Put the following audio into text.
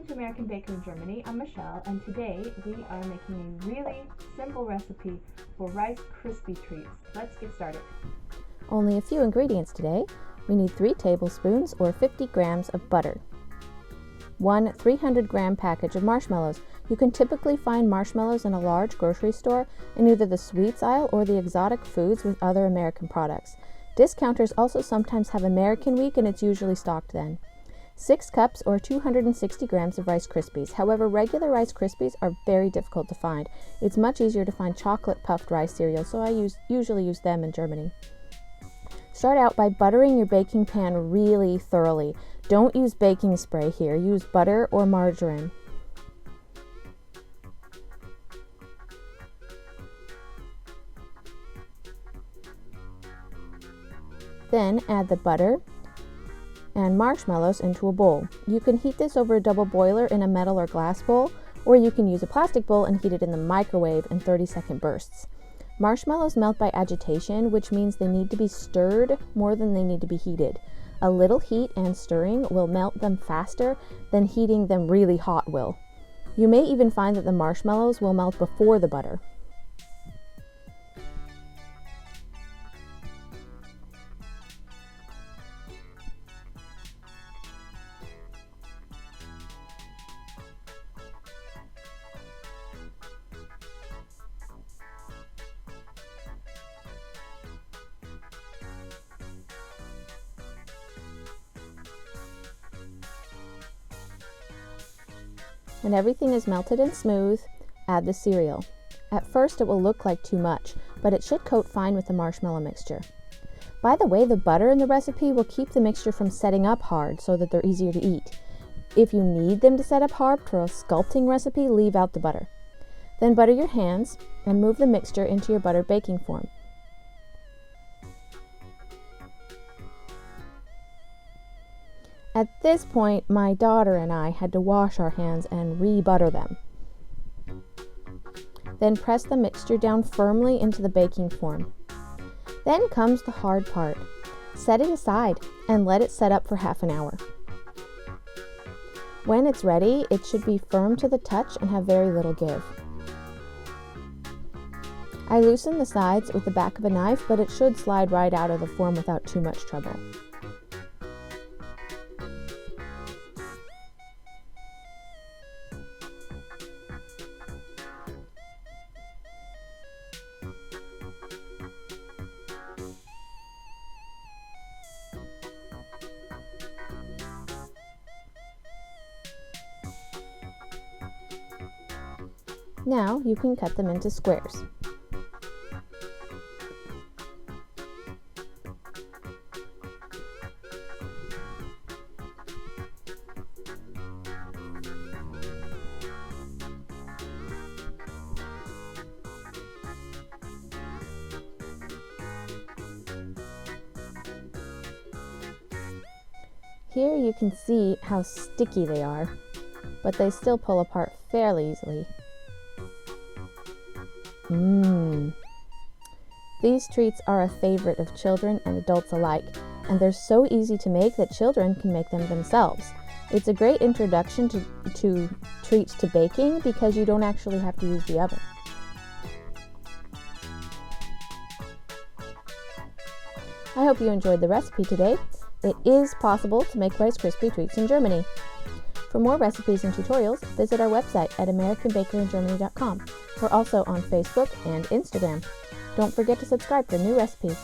to American Baker in Germany. I'm Michelle, and today we are making a really simple recipe for Rice Krispie Treats. Let's get started. Only a few ingredients today. We need 3 tablespoons or 50 grams of butter, 1 300-gram package of marshmallows. You can typically find marshmallows in a large grocery store in either the sweets aisle or the exotic foods with other American products. Discounters also sometimes have American Week, and it's usually stocked then. 6 cups or 260 grams of Rice Krispies. However, regular Rice Krispies are very difficult to find. It's much easier to find chocolate puffed rice cereal, so I usually use them in Germany. Start out by buttering your baking pan really thoroughly. Don't use baking spray here. Use butter or margarine. Then add the butter and marshmallows into a bowl. You can heat this over a double boiler in a metal or glass bowl, or you can use a plastic bowl and heat it in the microwave in 30-second bursts. Marshmallows melt by agitation, which means they need to be stirred more than they need to be heated. A little heat and stirring will melt them faster than heating them really hot will. You may even find that the marshmallows will melt before the butter. When everything is melted and smooth, add the cereal. At first it will look like too much, but it should coat fine with the marshmallow mixture. By the way, the butter in the recipe will keep the mixture from setting up hard so that they're easier to eat. If you need them to set up hard for a sculpting recipe, leave out the butter. Then butter your hands and move the mixture into your butter baking form. At this point, my daughter and I had to wash our hands and re-butter them. Then press the mixture down firmly into the baking form. Then comes the hard part. Set it aside and let it set up for half an hour. When it's ready, it should be firm to the touch and have very little give. I loosen the sides with the back of a knife, but it should slide right out of the form without too much trouble. Now you can cut them into squares. Here you can see how sticky they are, but they still pull apart fairly easily. These treats are a favorite of children and adults alike, and they're so easy to make that children can make them themselves. It's a great introduction to treats to baking because you don't actually have to use the oven. I hope you enjoyed the recipe today. It is possible to make Rice Krispie Treats in Germany. For more recipes and tutorials, visit our website at americanbakeringermany.com. We're also on Facebook and Instagram. Don't forget to subscribe for new recipes.